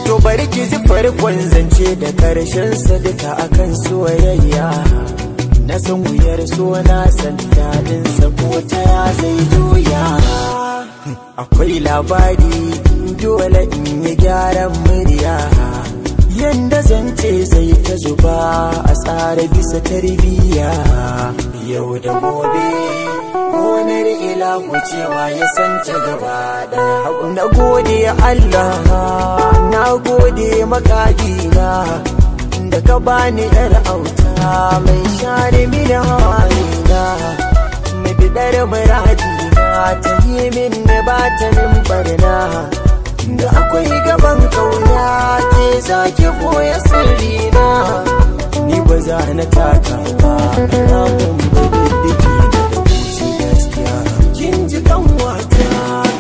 To bari ki ji farkon zance da karshen sa duka akan soyayya. Na san wuyar so na san dadin sa ko ta ya zai juya. Akwai labari dole in yi gyaran murya. Yanda zance zai ta zuba a tsara bisa tarbiyya. Yau da gobe gonar ilahu cewa ya san ta gaba daya. Na gode Allah, na gode makagina da ka bani yar auta mai share mini hawayena. Mai bidar muradina ta yi min ba ta min barna. Da akwai gaban kauna ke zaki boye sirrina. Ni ba za na taka ba na diddiki da wuce gaskiya. Kin ji kanwata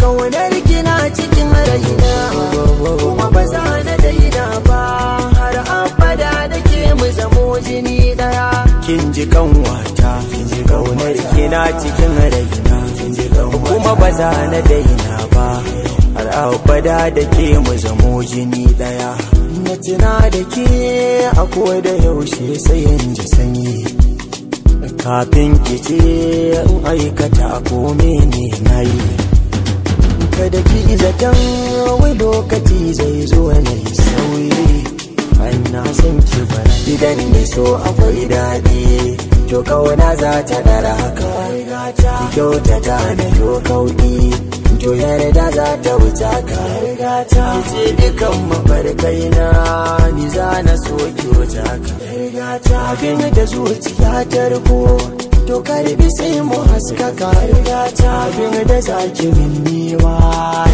kaunar kina cikin raina, kuma ba za na daina ba har abada da ke mu zamo jini daya. Kin ji kanwata kaunar kina cikin raina, kuma ba za na daina ba har abada da ke mu zamo jini daya. Na tuna da ke a koda yaushe sai in ji sanyi. Kafin ki ce in aikata ko mene na yi. Kada ki zaton wai lokaci zai zo na yi sauyi. An na san ki bara idan da so akwai daɗi, to kauna za ta dara haka. Ki kyautata na yo kauɗi, to yarda za ta wuce ka. Ki ce dukan mafarkai na ni za na so ki wuce ka. Abin da zuciya ta riko to karbi sai mu haskaka. Abin da za ki min niwa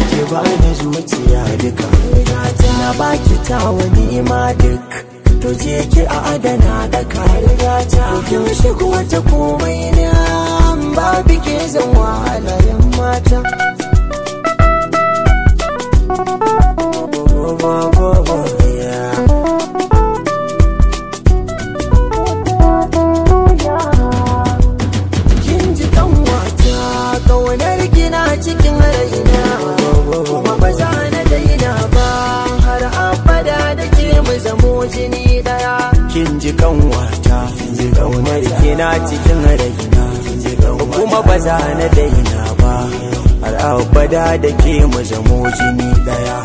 ki bani zuciya duka. Na baki tawa ni'ima duk, to je ki a adana da ka. Kin shigo ta komai na babu ke zan wahalayen mata. Kin ji kanwata kaunar gina cikin raina, kuma ba za na daina ba har abada da ke mu zamo jini daya. Kin ji kanwata kaunar gina cikin raina, kuma ba za na daina ba har abada da ke mu zamo jini daya.